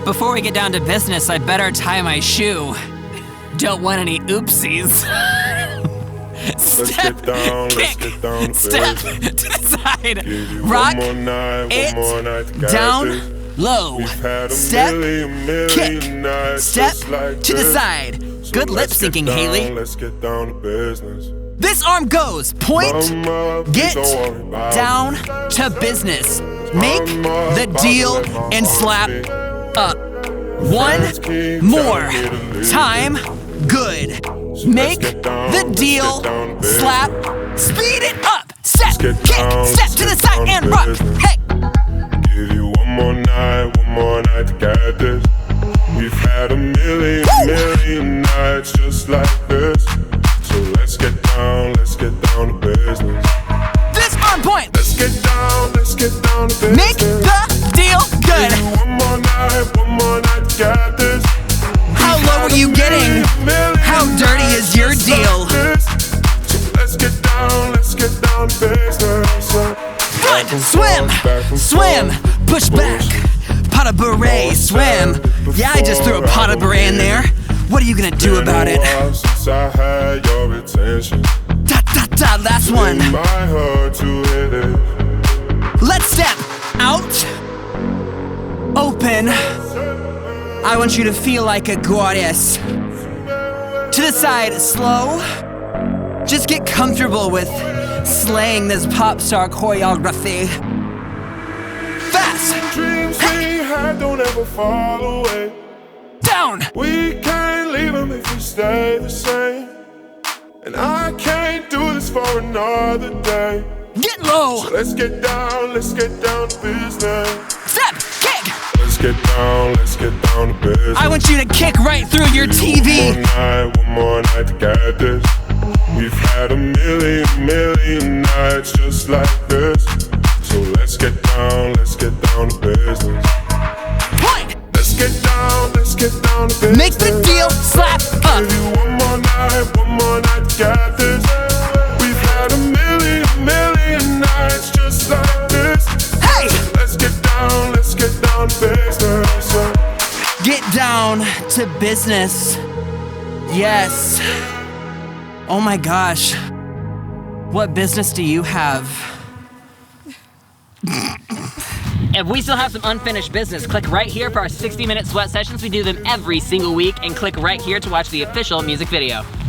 Before we get down to business, I better tie my shoe. Don't want any oopsies. Step, kick, step to the side, rock it down low, step, kick, step to the side. Good lip syncing, Haley. This arm goes, point, get down to business. Make the deal and slap up. One more time, good. Make the deal, slap, speed it up. Step, kick, step to the side and rock. Hey! Give you one more night to get this. We've had a million nights just like this. So let's get down to business. This arm point. Let's get down to business. Make the deal good. Give you one more night to get this. How low are you getting? How dirty is your deal? So let's get down to business. Good! Swim! Swim! Push back! Pot of beret, swim! Yeah, I just threw a pot of beret in there. What are you gonna do about it? Since I had your attention. Last one. My heart to hit it. Let's step out. Open. I want you to feel like a goddess. To the side, slow. Just get comfortable with slaying this pop star choreography. Fast. Dreams we had don't ever fall away. Down. We can't leave them if we stay the same. And I can't do this for another day. Get low. So let's get down to business. Step, kick. Let's get down to business. I want you to kick right through your TV. One more night to get this. We've had a million nights just like this. So let's get down to business. Point. Let's get down to business. Make the deal, slap up. Give you one more night to get this. We've had a million nights just like this. Hey! So let's get down to business. Get down to business. Yes. Oh my gosh. What business do you have? If we still have some unfinished business, click right here for our 60-minute sweat sessions. We do them every single week, and click right here to watch the official music video.